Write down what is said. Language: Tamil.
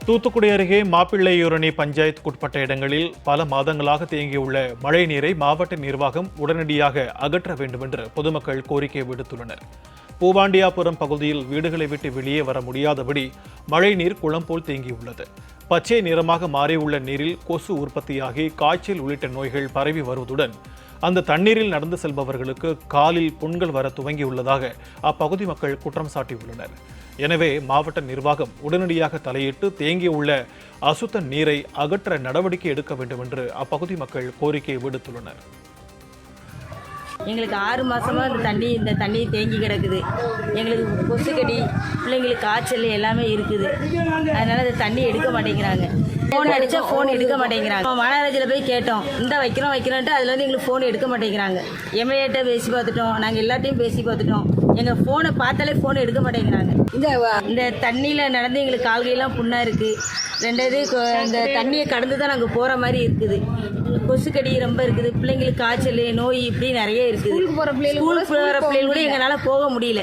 தூத்துக்குடி அருகே மாப்பிள்ளையூரணி பஞ்சாயத்துக்குட்பட்ட இடங்களில் பல மாதங்களாக தேங்கியுள்ள மழை நீரை மாவட்ட நிர்வாகம் உடனடியாக அகற்ற வேண்டும் என்று பொதுமக்கள் கோரிக்கை விடுத்துள்ளனர். பூவாண்டியாபுரம் பகுதியில் வீடுகளை விட்டு வெளியே வர முடியாதபடி மழை நீர் குளம் போல் தேங்கியுள்ளது. பச்சை நிறமாக மாறியுள்ள நீரில் கொசு உற்பத்தியாகி காய்ச்சல் உள்ளிட்ட நோய்கள் பரவி வருவதுடன் அந்த தண்ணீரில் நடந்து செல்பவர்களுக்கு காலில் புண்கள் வர துவங்கியுள்ளதாக அப்பகுதி மக்கள் குற்றம் சாட்டியுள்ளனர். எனவே மாவட்ட நிர்வாகம் உடனடியாக தலையிட்டு தேங்கியுள்ள அசுத்த நீரை அகற்ற நடவடிக்கை எடுக்க வேண்டும் என்று அப்பகுதி மக்கள் கோரிக்கை விடுத்துள்ளனர். எங்களுக்கு 6 மாதமாக இந்த தண்ணி தேங்கி கிடக்குது. எங்களுக்கு கொசுக்கடி, பிள்ளைங்களுக்கு காய்ச்சல் எல்லாமே இருக்குது. அதனால் அந்த தண்ணி எடுக்க மாட்டேங்கிறாங்க. ஃபோன் அடித்தா ஃபோன் எடுக்க மாட்டேங்கிறாங்க. மாநகராட்சியில் போய் கேட்டோம், இந்த வைக்கிறோன்ட்டு அதில் வந்து எங்களுக்கு ஃபோன் எடுக்க மாட்டேங்கிறாங்க. எம்எல்ஏட்ட பேசி பார்த்துட்டோம், நாங்கள் எல்லாத்தையும் பேசி பார்த்துட்டோம். எங்கள் ஃபோனை பார்த்தாலே ஃபோன் எடுக்க மாட்டேங்கிறாங்க. இந்த தண்ணியில் நடந்து எங்களுக்கு கால்கையெல்லாம் புண்ணாக இருக்குது. ரெண்டாவது இந்த தண்ணியை கடந்து தான் நாங்கள் போகிற மாதிரி இருக்குது. கொசுக்கடி ரொம்ப இருக்குது. பிள்ளைங்களுக்கு காய்ச்சல், நோய் இப்படி நிறைய இருக்குது. ஸ்கூலுக்கு போகிற பிள்ளைகள் கூட எங்களால் போக முடியல.